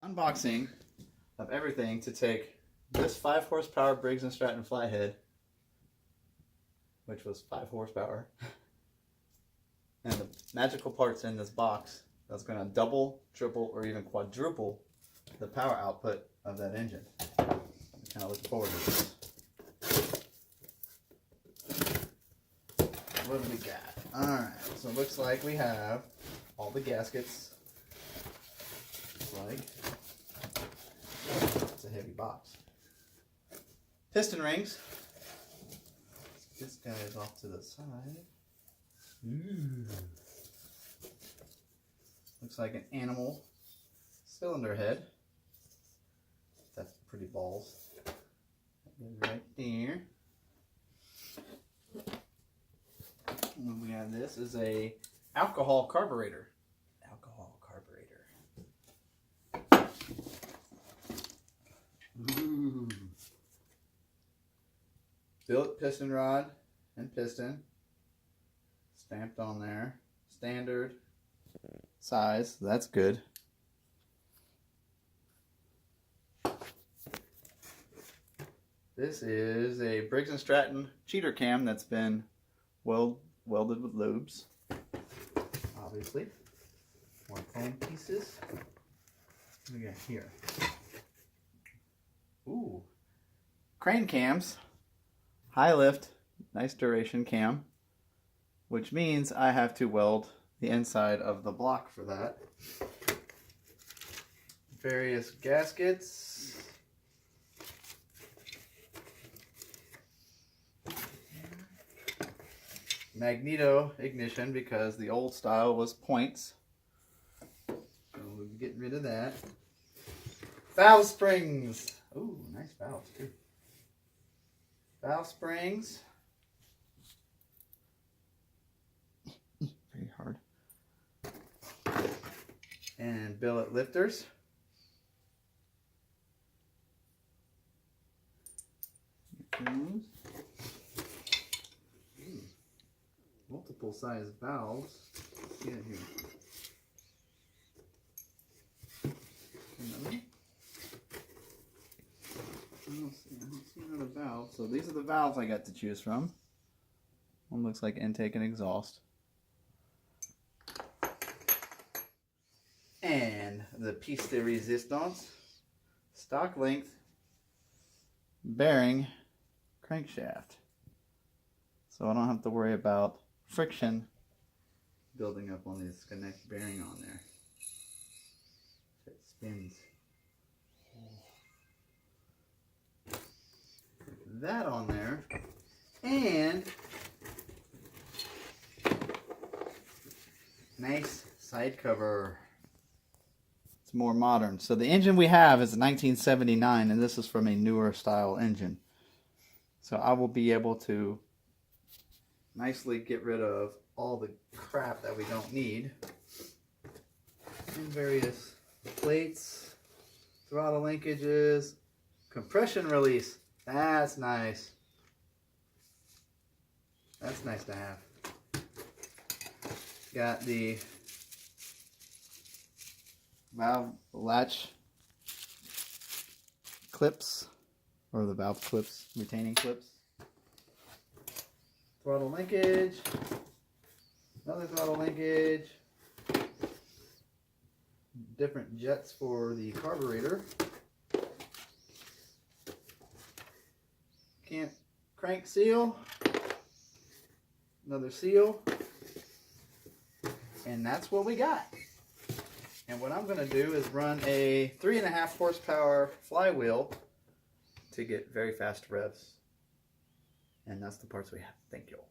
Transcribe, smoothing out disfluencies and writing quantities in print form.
unboxing of everything to take this 5 horsepower Briggs & Stratton flathead, which was 5 horsepower, and the magical parts in this box that's going to double, triple, or even quadruple the power output of that engine. I'm kind of looking forward to this. What do we got? Alright, so it looks like we have all the gaskets. Looks like it's a heavy box. Piston rings. This guy is off to the side. Ooh. Looks like an animal cylinder head. That's pretty balls. That goes right there. And we have this is a alcohol carburetor. Alcohol carburetor. Ooh. Billet piston rod and piston. Stamped on there. Standard size. That's good. This is a Briggs & Stratton cheater cam that's been welded with lubes. Obviously. More foam pieces. What do we got here? Ooh. Crane cams. High lift. Nice duration cam. Which means I have to weld the inside of the block for that. Various gaskets. Magneto ignition because the old style was points. So we'll be getting rid of that. Valve springs. Ooh, nice valves too. Valve springs. Very hard. And billet lifters. Multiple size valves. Let's see it here. Another? I don't see another valve. So these are the valves I got to choose from. One looks like intake and exhaust. And the piece de resistance, stock length, bearing, crankshaft. So I don't have to worry about friction building up on this connect bearing on there. It spins. Put that on there. And nice side cover. It's more modern. So the engine we have is a 1979 and this is from a newer style engine. So I will be able to nicely get rid of all the crap that we don't need. And various plates, throttle linkages, compression release. That's nice. That's nice to have. Got the valve latch clips, or the valve clips, retaining clips. Throttle linkage, another throttle linkage, different jets for the carburetor, crank seal, another seal, and that's what we got. And what I'm going to do is run a 3.5 horsepower flywheel to get very fast revs. And that's the parts we have. Thank you all.